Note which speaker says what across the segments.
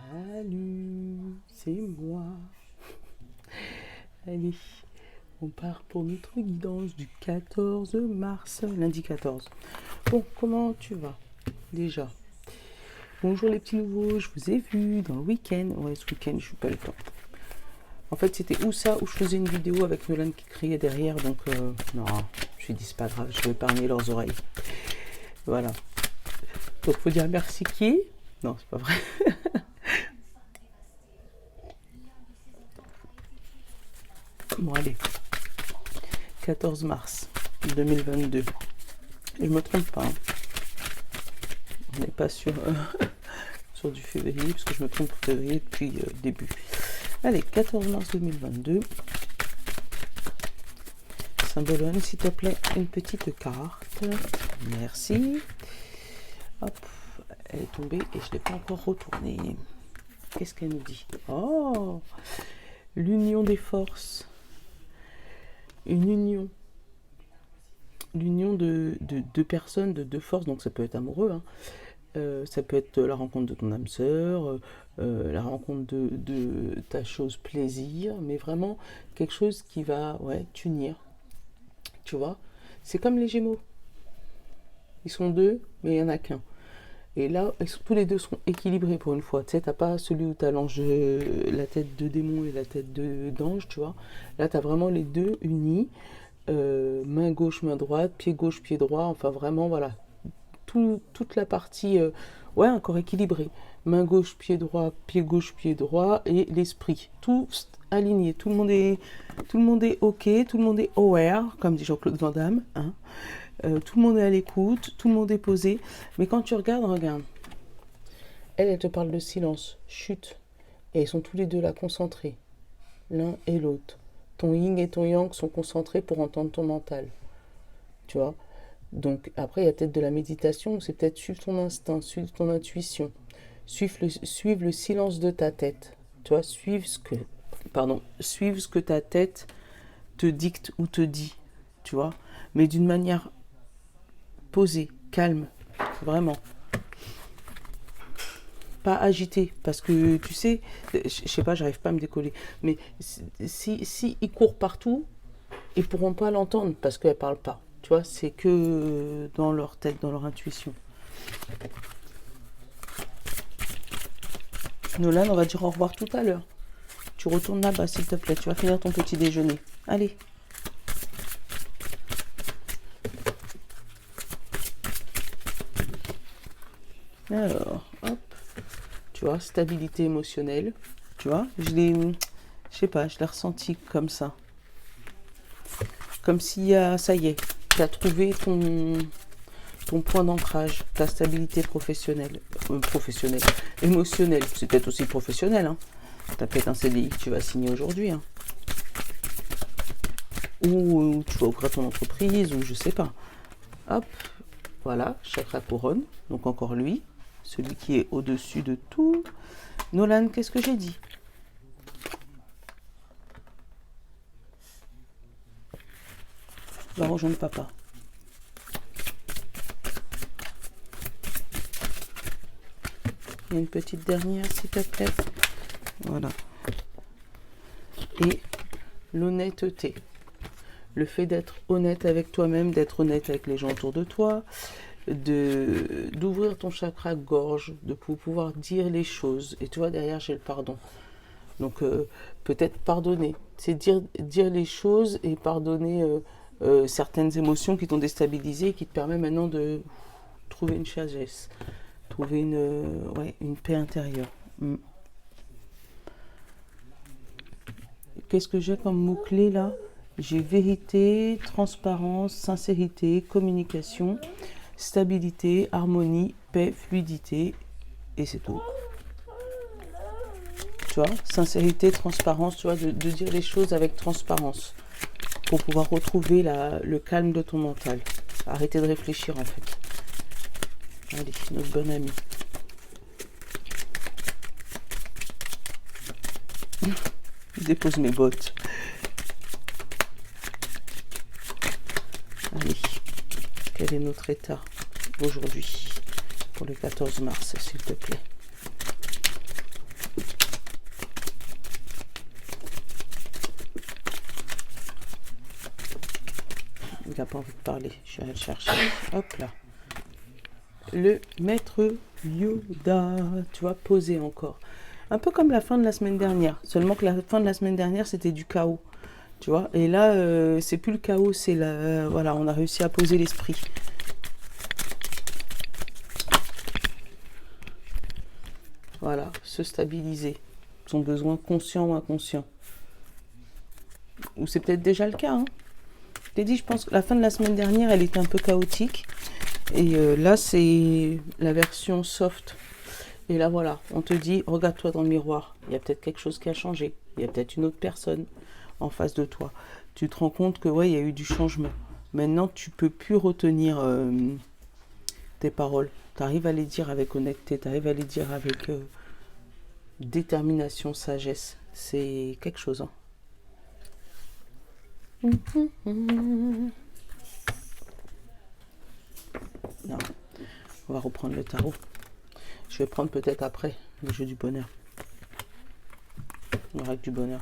Speaker 1: Salut, c'est moi. Allez, on part pour notre guidance du 14 mars, lundi 14. Bon, comment tu vas déjà? Bonjour les petits nouveaux, je vous ai vu dans le week-end. Ouais, ce week-end, je suis pas le temps. En fait, c'était où ça, où je faisais une vidéo avec Nolan qui criait derrière, donc non, je me suis dit c'est pas grave, je vais épargner leurs oreilles. Voilà. Donc, faut dire merci qui? Non, c'est pas vrai. Bon, allez. 14 mars 2022. Je me trompe pas. Hein. On n'est pas sur du février, parce que je me trompe pour février depuis le début. Allez, 14 mars 2022. Symbolone, s'il te plaît, une petite carte. Merci. Hop, elle est tombée et je ne l'ai pas encore retournée. Qu'est-ce qu'elle nous dit? Oh, l'union des forces. Une union. L'union de deux personnes, de deux forces, donc ça peut être amoureux, hein. Ça peut être la rencontre de ton âme sœur, la rencontre de ta chose plaisir, mais vraiment quelque chose qui va t'unir, tu vois. C'est comme les Gémeaux. Ils sont deux, mais il n'y en a qu'un. Et là, tous les deux sont équilibrés pour une fois. Tu sais, t'as pas celui où t'as l'ange, la tête de démon et la tête d'ange, tu vois. Là, t'as vraiment les deux unis. Main gauche, main droite, pied gauche, pied droit, enfin vraiment voilà, toute la partie, un corps équilibré, main gauche, pied gauche, pied droit, et l'esprit, tout aligné, tout le monde est ok, tout le monde est aware, comme dit Jean-Claude Van Damme, hein. Tout le monde est à l'écoute, tout le monde est posé, mais quand tu regarde, elle te parle de silence, chute, et ils sont tous les deux là concentrés, l'un et l'autre. Ton yin et ton yang sont concentrés pour entendre ton mental. Tu vois? Donc après, il y a peut-être de la méditation, c'est peut-être suivre ton instinct, suivre ton intuition, suivre le silence de ta tête. Tu vois? Suivre ce que ta tête te dicte ou te dit. Tu vois? Mais d'une manière posée, calme, vraiment. Pas agité, parce que tu sais, je sais pas, j'arrive pas à me décoller, mais si ils courent partout, ils pourront pas l'entendre parce qu'elle parle pas. Tu vois, c'est que dans leur tête, dans leur intuition. Nolan, on va dire au revoir tout à l'heure. Tu retournes là-bas, s'il te plaît. Tu vas finir ton petit déjeuner. Allez. Alors, hop. Tu vois, stabilité émotionnelle. Tu vois, je l'ai ressenti comme ça. Comme si, ça y est, tu as trouvé ton point d'ancrage, ta stabilité professionnelle, émotionnelle, c'est peut-être aussi professionnel, hein. Tu as peut-être un CDI que tu vas signer aujourd'hui, hein. Ou tu vas ouvrir ton entreprise, ou je sais pas. Hop, voilà, chakra couronne, donc encore lui, celui qui est au-dessus de tout. Nolan, qu'est-ce que j'ai dit? Va rejoindre papa. Il y a une petite dernière, s'il te plaît. Voilà. Et l'honnêteté. Le fait d'être honnête avec toi-même, d'être honnête avec les gens autour de toi, d'ouvrir ton chakra gorge, de pouvoir dire les choses. Et tu vois, derrière, j'ai le pardon. Donc, peut-être pardonner. C'est dire les choses et pardonner certaines émotions qui t'ont déstabilisé et qui te permettent maintenant de trouver une sagesse, trouver une paix intérieure. Qu'est-ce que j'ai comme mots-clés là? J'ai vérité, transparence, sincérité, communication, stabilité, harmonie, paix, fluidité, et c'est tout. Tu vois, sincérité, transparence, tu vois, de dire les choses avec transparence pour pouvoir retrouver le calme de ton mental. Arrêter de réfléchir en fait. Allez, notre bonne amie. Je dépose mes bottes. Allez, quel est notre état aujourd'hui pour le 14 mars, s'il te plaît? pas envie de parler. Je vais aller le chercher. Hop là. Le maître Yoda. Tu vois, posé encore. Un peu comme la fin de la semaine dernière. Seulement que la fin de la semaine dernière, c'était du chaos. Tu vois. Et là, c'est plus le chaos, c'est la... voilà, on a réussi à poser l'esprit. Voilà, se stabiliser. Son besoin conscient ou inconscient. Ou c'est peut-être déjà le cas. Hein. Je t'ai dit, je pense que la fin de la semaine dernière, elle était un peu chaotique. Et là, c'est la version soft. Et là, voilà, on te dit, regarde-toi dans le miroir. Il y a peut-être quelque chose qui a changé. Il y a peut-être une autre personne en face de toi. Tu te rends compte que, ouais, il y a eu du changement. Maintenant, tu peux plus retenir tes paroles. Tu arrives à les dire avec honnêteté. Tu arrives à les dire avec détermination, sagesse. C'est quelque chose, hein. Non, on va reprendre le tarot. Je vais prendre peut-être après le jeu du bonheur. Le règle du bonheur.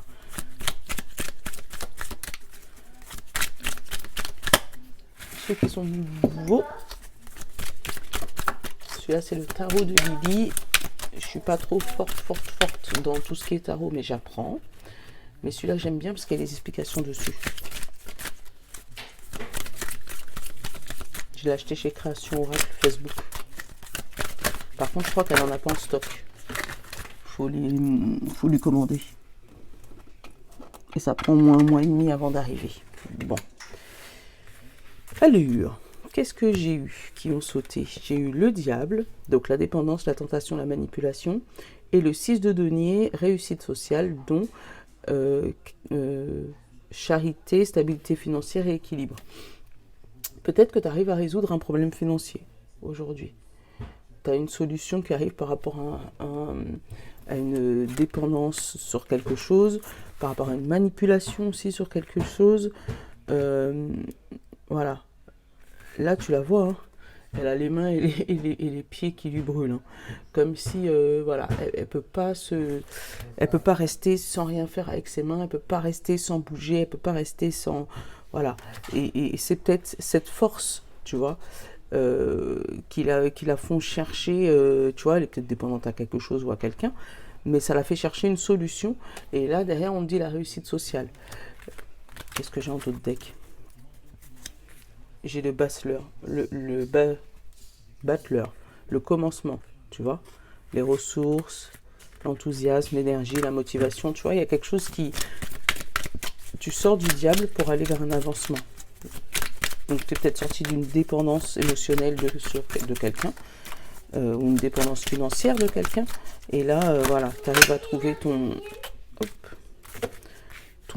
Speaker 1: Ceux qui sont nouveaux. Celui-là, c'est le tarot de Lily. Je suis pas trop forte dans tout ce qui est tarot, mais j'apprends. Mais celui-là, j'aime bien parce qu'il y a des explications dessus. Je l'ai acheté chez Création Oracle Facebook. Par contre, je crois qu'elle n'en a pas en stock. Faut lui commander. Et ça prend au moins un mois et demi avant d'arriver. Bon. Alors, qu'est-ce que j'ai eu qui ont sauté? J'ai eu le diable, donc la dépendance, la tentation, la manipulation. Et le 6 de denier, réussite sociale, dont charité, stabilité financière et équilibre. Peut-être que tu arrives à résoudre un problème financier aujourd'hui. Tu as une solution qui arrive par rapport à une dépendance sur quelque chose, par rapport à une manipulation aussi sur quelque chose. Voilà. Là, tu la vois, hein. Elle a les mains et les pieds qui lui brûlent. Hein. Comme si, voilà, elle peut pas rester sans rien faire avec ses mains, elle peut pas rester sans bouger, elle peut pas rester sans... Voilà. Et c'est peut-être cette force, tu vois, qui la font chercher, tu vois, elle est peut-être dépendante à quelque chose ou à quelqu'un, mais ça la fait chercher une solution. Et là, derrière, on dit la réussite sociale. Qu'est-ce que j'ai en d'autres deck? J'ai le Bachelor, Bachelor, le commencement, tu vois, les ressources, l'enthousiasme, l'énergie, la motivation, tu vois, il y a quelque chose qui... Tu sors du diable pour aller vers un avancement. Donc tu es peut-être sorti d'une dépendance émotionnelle de quelqu'un, ou une dépendance financière de quelqu'un, et là, voilà, tu arrives à trouver ton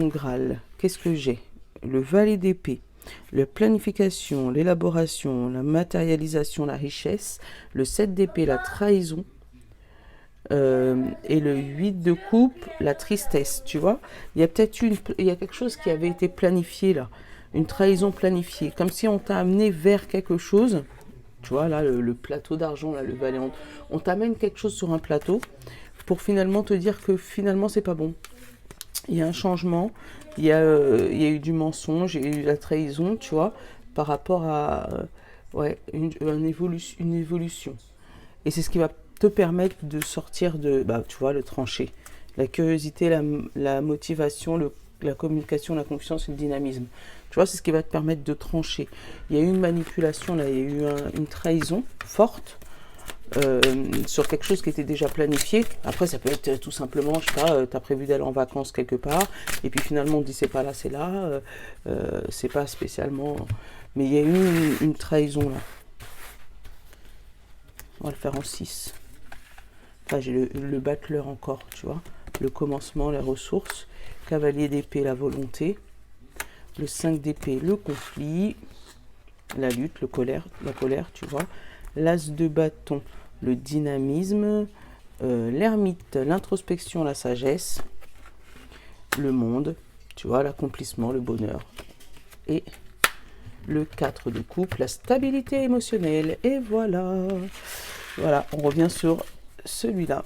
Speaker 1: Graal. Qu'est-ce que j'ai? Le valet d'épée. La planification, l'élaboration, la matérialisation, la richesse, le 7 d'épée, la trahison, et le 8 de coupe, la tristesse, tu vois. Il y a peut-être il y a quelque chose qui avait été planifié là, une trahison planifiée, comme si on t'a amené vers quelque chose, tu vois, là, le plateau d'argent, là, le valet, on t'amène quelque chose sur un plateau pour finalement te dire que finalement c'est pas bon. Il y a un changement, il y a eu du mensonge, il y a eu la trahison, tu vois, par rapport à une évolution. Et c'est ce qui va te permettre de sortir de, tu vois, le tranché. La curiosité, la motivation, la communication, la confiance et le dynamisme. Tu vois, c'est ce qui va te permettre de trancher. Il y a eu une manipulation, là, il y a eu une trahison forte. Sur quelque chose qui était déjà planifié. Après, ça peut être tout simplement, je sais pas, tu as prévu d'aller en vacances quelque part, et puis finalement on te dit c'est pas là, c'est là, c'est pas spécialement... Mais il y a eu une trahison là. On va le faire en 6. Enfin, j'ai le battleur encore, tu vois. Le commencement, les ressources. Cavalier d'épée, la volonté. Le 5 d'épée, le conflit. La lutte, la colère, tu vois. L'as de bâton, le dynamisme, l'ermite, l'introspection, la sagesse, le monde, tu vois, l'accomplissement, le bonheur. Et le 4 de coupe, la stabilité émotionnelle. Et voilà. Voilà, on revient sur celui-là.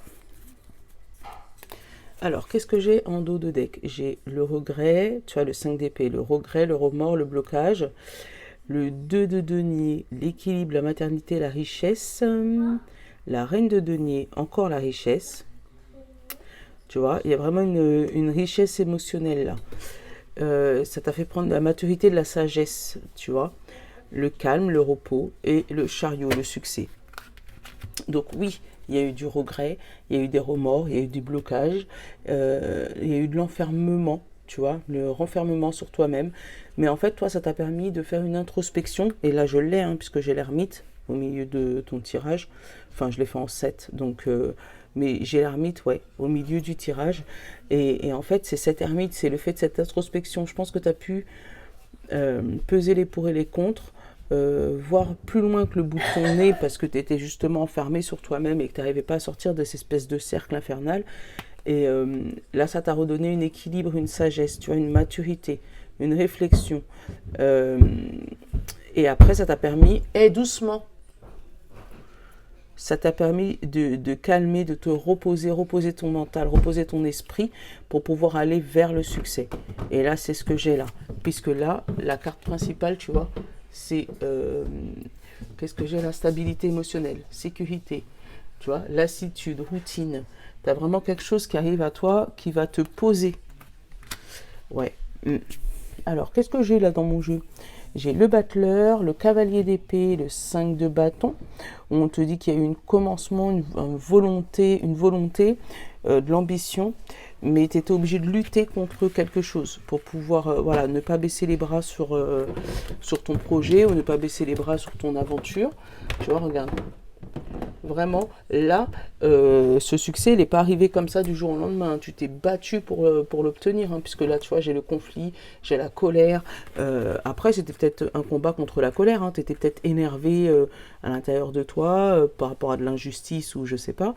Speaker 1: Alors, qu'est-ce que j'ai en dos de deck? J'ai le regret, tu vois, le 5 d'épée, le regret, le remords, le blocage. le 2 de denier, l'équilibre, la maternité, la richesse, la reine de denier, encore la richesse. Tu vois, il y a vraiment une richesse émotionnelle là. Ça t'a fait prendre la maturité de la sagesse, tu vois. Le calme, le repos et le chariot, le succès. Donc oui, il y a eu du regret, il y a eu des remords, il y a eu du blocage, il y a eu de l'enfermement, tu vois, le renfermement sur toi-même. Mais en fait, toi, ça t'a permis de faire une introspection. Et là, je l'ai, hein, puisque j'ai l'ermite au milieu de ton tirage. Enfin, je l'ai fait en 7, donc... mais j'ai l'ermite, ouais, au milieu du tirage. Et en fait, c'est cette ermite, c'est le fait de cette introspection. Je pense que tu as pu peser les pour et les contre, voir plus loin que le bout de ton nez parce que tu étais justement enfermé sur toi-même et que tu n'arrivais pas à sortir de cette espèce de cercle infernal. Et là, ça t'a redonné un équilibre, une sagesse, tu vois, une maturité, une réflexion. Et après, ça t'a permis, doucement, ça t'a permis de calmer, de te reposer ton mental, reposer ton esprit pour pouvoir aller vers le succès. Et là, c'est ce que j'ai là. Puisque là, la carte principale, tu vois, c'est... qu'est-ce que j'ai là? Stabilité émotionnelle, sécurité, tu vois, lassitude, routine. Tu as vraiment quelque chose qui arrive à toi qui va te poser. Ouais. Alors, qu'est-ce que j'ai là dans mon jeu? J'ai le battleur, le cavalier d'épée, le 5 de bâton. On te dit qu'il y a eu un commencement, une volonté, de l'ambition, mais tu étais obligé de lutter contre quelque chose pour pouvoir voilà, ne pas baisser les bras sur ton projet ou ne pas baisser les bras sur ton aventure. Tu vois, regarde. Vraiment, là, ce succès, il n'est pas arrivé comme ça du jour au lendemain. Tu t'es battu pour l'obtenir, hein, puisque là, tu vois, j'ai le conflit, j'ai la colère. Après, c'était peut-être un combat contre la colère. Hein. Tu étais peut-être énervé à l'intérieur de toi par rapport à de l'injustice ou je sais pas.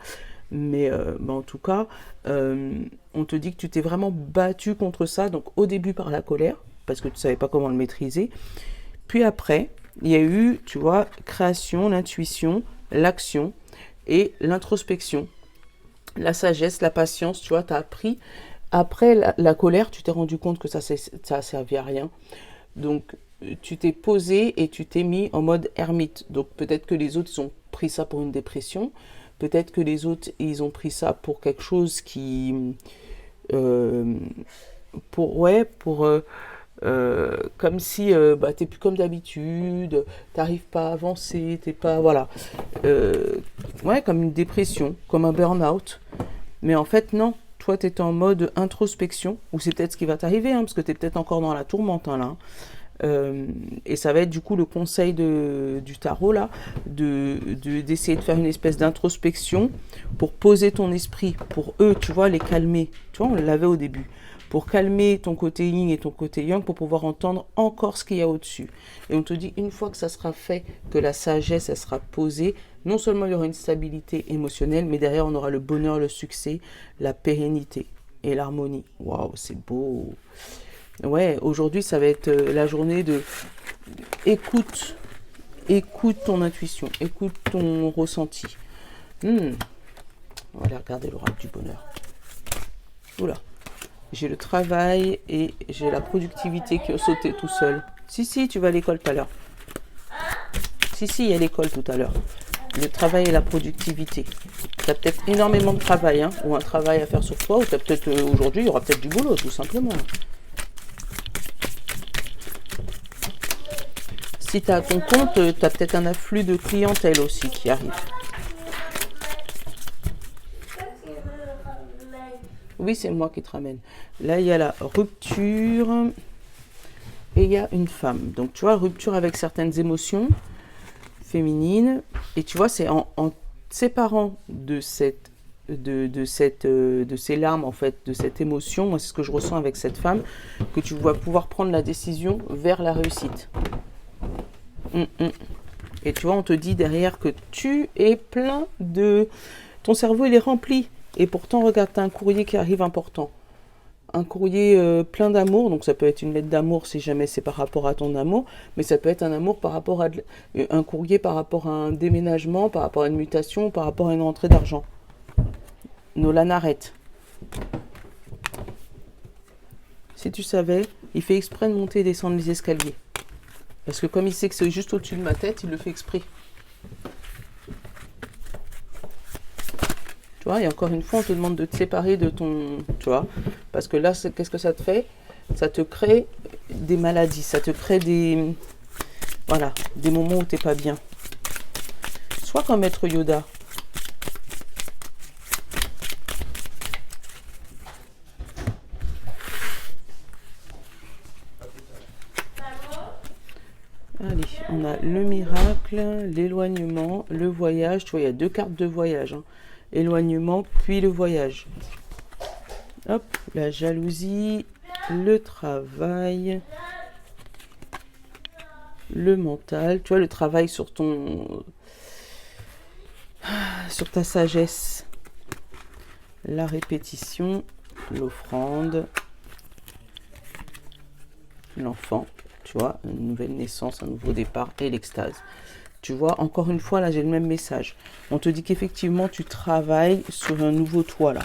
Speaker 1: Mais en tout cas, on te dit que tu t'es vraiment battu contre ça. Donc, au début par la colère, parce que tu ne savais pas comment le maîtriser. Puis après, il y a eu, tu vois, création, l'intuition, l'action et l'introspection, la sagesse, la patience, tu vois, tu as appris. Après la colère, tu t'es rendu compte que ça a servi à rien. Donc, tu t'es posé et tu t'es mis en mode ermite. Donc, peut-être que les autres, ils ont pris ça pour une dépression. Peut-être que les autres, ils ont pris ça pour quelque chose qui... comme si t'es plus comme d'habitude, t'arrives pas à avancer, t'es pas, voilà, comme une dépression, comme un burn-out. Mais en fait non, toi t'es en mode introspection, ou c'est peut-être ce qui va t'arriver, hein, parce que t'es peut-être encore dans la tourmente, hein, là. Et ça va être du coup le conseil du tarot là, d'essayer de faire une espèce d'introspection pour poser ton esprit, pour eux, tu vois, les calmer. Tu vois, on l'avait au début. Pour calmer ton côté yin et ton côté yang, pour pouvoir entendre encore ce qu'il y a au-dessus. Et on te dit, une fois que ça sera fait, que la sagesse, elle sera posée, non seulement il y aura une stabilité émotionnelle, mais derrière, on aura le bonheur, le succès, la pérennité et l'harmonie. Waouh, c'est beau. Ouais, aujourd'hui, ça va être la journée de écoute ton intuition, écoute ton ressenti. On va aller regarder l'oracle du bonheur. Oula. J'ai le travail et j'ai la productivité qui a sauté tout seul. Si, tu vas à l'école tout à l'heure. Si, il y a l'école tout à l'heure. Le travail et la productivité. Tu as peut-être énormément de travail, hein, ou un travail à faire sur toi, ou tu as peut-être aujourd'hui, il y aura peut-être du boulot, tout simplement. Si tu as ton compte, tu as peut-être un afflux de clientèle aussi qui arrive. Oui, c'est moi qui te ramène. Là, il y a la rupture et il y a une femme. Donc, tu vois, rupture avec certaines émotions féminines. Et tu vois, c'est en séparant de ces larmes, en fait, de cette émotion, moi, c'est ce que je ressens avec cette femme, que tu vas pouvoir prendre la décision vers la réussite. Et tu vois, on te dit derrière que tu es plein de... Ton cerveau, il est rempli. Et pourtant, regarde, tu as un courrier qui arrive important. Un courrier plein d'amour. Donc, ça peut être une lettre d'amour si jamais c'est par rapport à ton amour. Mais ça peut être un amour par rapport à... un courrier par rapport à un déménagement, par rapport à une mutation, par rapport à une rentrée d'argent. Nolan, arrête. Si tu savais, il fait exprès de monter et descendre les escaliers. Parce que comme il sait que c'est juste au-dessus de ma tête, il le fait exprès. Tu vois, et encore une fois, on te demande de te séparer de ton... Tu vois, parce que là, qu'est-ce que ça te fait? Ça te crée des maladies, ça te crée des... Voilà, des moments où t'es pas bien. Sois comme Maître Yoda. Allez, on a le miracle, l'éloignement, le voyage. Tu vois, il y a 2 cartes de voyage. Hein. Éloignement, puis le voyage. Hop, la jalousie, le travail, le mental. Tu vois, le travail sur ton... sur ta sagesse. La répétition, l'offrande, l'enfant. Tu vois, une nouvelle naissance, un nouveau départ et l'extase. Tu vois, encore une fois, là, j'ai le même message. On te dit qu'effectivement, tu travailles sur un nouveau toit, là.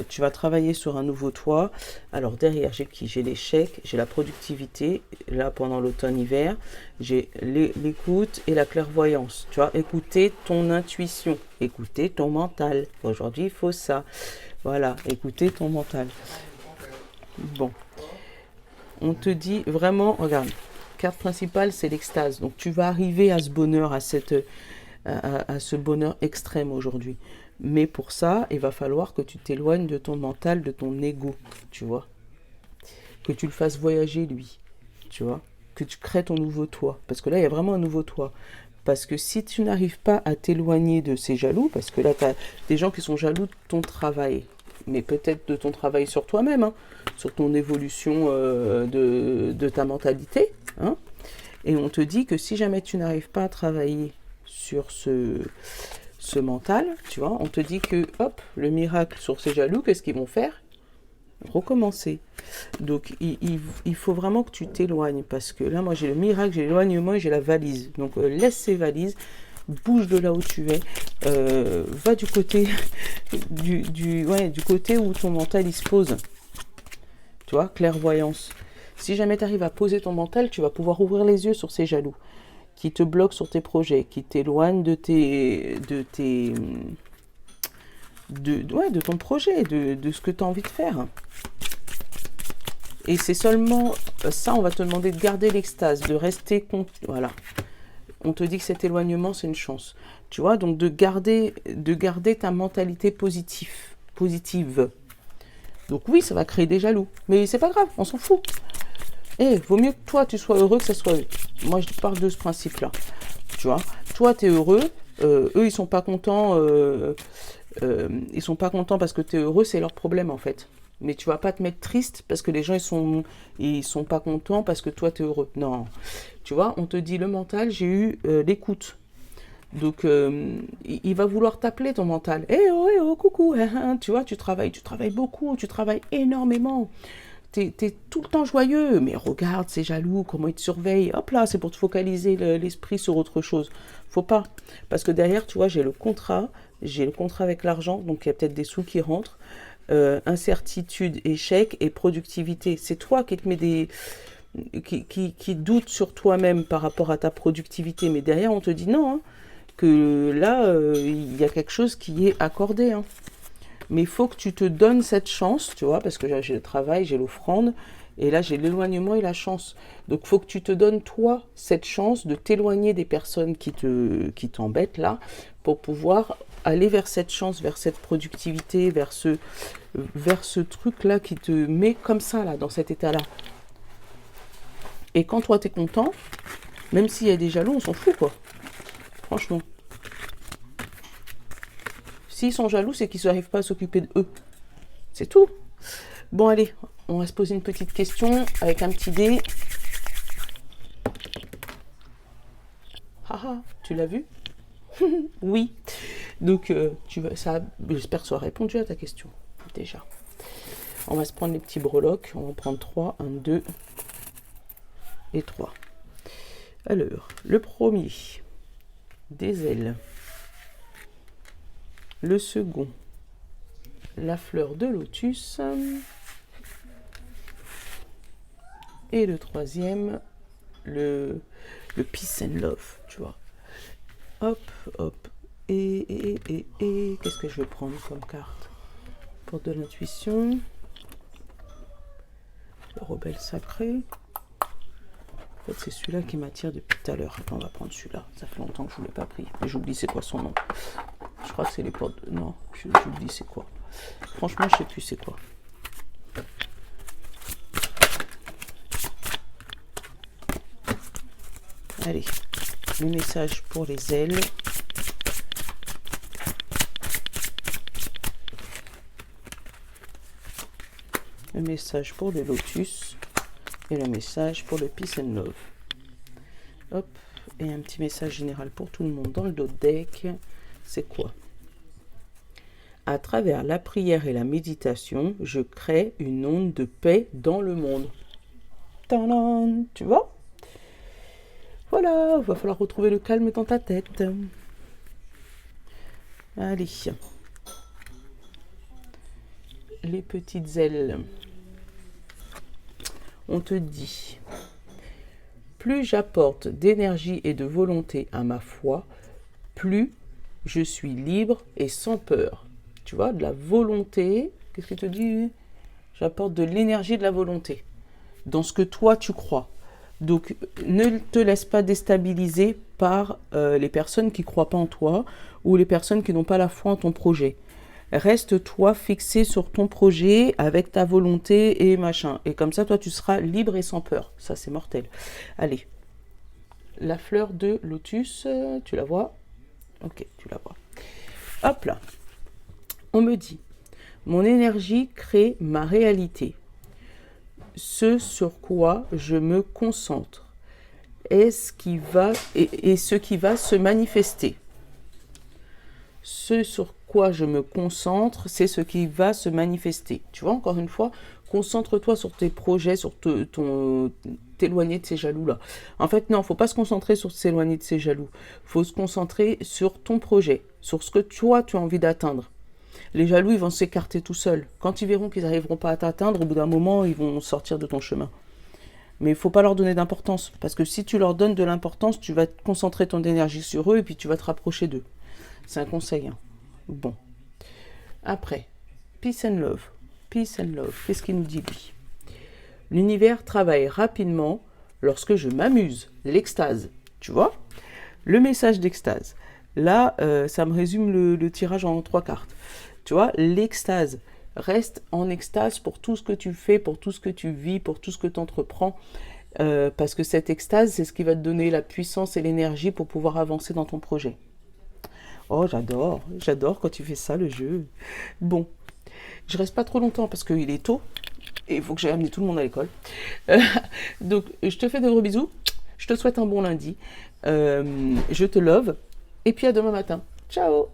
Speaker 1: Tu vas travailler sur un nouveau toit. Alors, derrière, j'ai qui? J'ai l'échec, j'ai la productivité, là, pendant l'automne-hiver. J'ai l'écoute et la clairvoyance. Tu vois, écouter ton intuition, écouter ton mental. Aujourd'hui, il faut ça. Voilà, écouter ton mental. Bon. On te dit vraiment, regarde, carte principale, c'est l'extase. Donc, tu vas arriver à ce bonheur, à ce bonheur extrême aujourd'hui. Mais pour ça, il va falloir que tu t'éloignes de ton mental, de ton ego, tu vois. Que tu le fasses voyager, lui, tu vois. Que tu crées ton nouveau toi. Parce que là, il y a vraiment un nouveau toi. Parce que si tu n'arrives pas à t'éloigner de ces jaloux, parce que là, tu as des gens qui sont jaloux de ton travail, mais peut-être de ton travail sur toi-même, hein, sur ton évolution de ta mentalité. Hein, et on te dit que si jamais tu n'arrives pas à travailler sur ce mental, tu vois, on te dit que, hop, le miracle sur ces jaloux, qu'est-ce qu'ils vont faire? Recommencer. Donc, il faut vraiment que tu t'éloignes, parce que là, moi, j'ai le miracle, j'ai l'éloignement et j'ai la valise. Donc, laisse ces valises, bouge de là où tu es, va du côté du côté où ton mental il se pose. Tu vois, clairvoyance. Si jamais tu arrives à poser ton mental, tu vas pouvoir ouvrir les yeux sur ces jaloux qui te bloquent sur tes projets, qui t'éloignent de ton projet, de ce que tu as envie de faire. Et c'est seulement ça, on va te demander de garder l'extase, de rester... Voilà. On te dit que cet éloignement, c'est une chance. Tu vois, donc de garder ta mentalité positive. Donc oui, ça va créer des jaloux. Mais c'est pas grave, on s'en fout. Vaut mieux que toi, tu sois heureux que ça soit eux. Moi, je parle de ce principe-là. Tu vois, toi, tu es heureux. Eux, ils sont pas contents. Ils sont pas contents parce que tu es heureux, c'est leur problème, en fait. Mais tu vas pas te mettre triste parce que les gens, ils sont pas contents parce que toi, tu es heureux. Non. Tu vois, on te dit le mental, j'ai eu l'écoute. Donc, il va vouloir t'appeler ton mental. Oh, coucou. Tu vois, tu travailles beaucoup, tu travailles énormément. T'es tout le temps joyeux, mais regarde, c'est jaloux, comment ils te surveillent. Hop là, c'est pour te focaliser l'esprit sur autre chose. Faut pas. Parce que derrière, tu vois, j'ai le contrat avec l'argent, donc il y a peut-être des sous qui rentrent. Incertitude, échec et productivité. C'est toi qui te mets qui doute sur toi-même par rapport à ta productivité. Mais derrière, on te dit non, hein, que là, il y a quelque chose qui est accordé. Hein. Mais il faut que tu te donnes cette chance, tu vois, parce que j'ai le travail, j'ai l'offrande, et là j'ai l'éloignement et la chance. Donc il faut que tu te donnes, toi, cette chance de t'éloigner des personnes qui t'embêtent là, pour pouvoir aller vers cette chance, vers cette productivité, vers ce truc-là qui te met comme ça, là, dans cet état-là. Et quand toi, t'es content, même s'il y a des jaloux, on s'en fout, quoi. Franchement. S'ils sont jaloux, c'est qu'ils n'arrivent pas à s'occuper d'eux. C'est tout. Bon, allez, on va se poser une petite question avec un petit dé. Haha, tu l'as vu? Oui. Donc, j'espère que ça a répondu à ta question, déjà. On va se prendre les petits breloques. On va en prendre 3. 1, 2 et 3. Alors, le premier, des ailes. Le second, la fleur de lotus. Et le troisième, le peace and love, tu vois. Hop, hop. Et qu'est-ce que je vais prendre comme carte? Porte de l'intuition. Le rebelle sacré. En fait, c'est celui-là qui m'attire depuis tout à l'heure. Attends, on va prendre celui-là. Ça fait longtemps que je ne l'ai pas pris. Mais j'oublie c'est quoi son nom. Je crois que c'est les portes... Non, j'oublie c'est quoi. Franchement, je ne sais plus c'est quoi. Allez, le message pour les ailes. Le message pour le lotus. Et le message pour le peace and love. Hop, et un petit message général pour tout le monde dans le dos de deck. C'est quoi? À travers la prière et la méditation, je crée une onde de paix dans le monde. Tadam, tu vois? Voilà, il va falloir retrouver le calme dans ta tête. Allez. Les petites ailes. On te dit, plus j'apporte d'énergie et de volonté à ma foi, plus je suis libre et sans peur. Tu vois, de la volonté, qu'est-ce qu'il te dit? J'apporte de l'énergie et de la volonté dans ce que toi tu crois. Donc, ne te laisse pas déstabiliser par les personnes qui ne croient pas en toi ou les personnes qui n'ont pas la foi en ton projet. Reste toi fixé sur ton projet avec ta volonté et machin. Et comme ça, toi, tu seras libre et sans peur. Ça, c'est mortel. Allez. La fleur de lotus, tu la vois? Ok, tu la vois. Hop là. On me dit, mon énergie crée ma réalité. Ce sur quoi je me concentre est ce qui va, et ce qui va se manifester. Ce sur quoi je me concentre, c'est ce qui va se manifester. Tu vois, encore une fois, concentre-toi sur tes projets, sur t'éloigner de ces jaloux-là. En fait, non, il ne faut pas se concentrer sur s'éloigner de ces jaloux. Il faut se concentrer sur ton projet, sur ce que toi, tu as envie d'atteindre. Les jaloux, ils vont s'écarter tout seuls. Quand ils verront qu'ils n'arriveront pas à t'atteindre, au bout d'un moment, ils vont sortir de ton chemin. Mais il ne faut pas leur donner d'importance. Parce que si tu leur donnes de l'importance, tu vas te concentrer ton énergie sur eux et puis tu vas te rapprocher d'eux. C'est un conseil. Hein. Bon. Après, peace and love. Peace and love. Qu'est-ce qu'il nous dit, lui? L'univers travaille rapidement lorsque je m'amuse. L'extase. Tu vois? Le message d'extase. Là, ça me résume le tirage en 3 cartes. Tu vois, l'extase. Reste en extase pour tout ce que tu fais, pour tout ce que tu vis, pour tout ce que tu entreprends. Parce que cette extase, c'est ce qui va te donner la puissance et l'énergie pour pouvoir avancer dans ton projet. Oh, j'adore quand tu fais ça, le jeu. Bon, je reste pas trop longtemps parce qu'il est tôt et il faut que j'aille amener tout le monde à l'école. Donc, je te fais de gros bisous. Je te souhaite un bon lundi. Je te love. Et puis à demain matin. Ciao!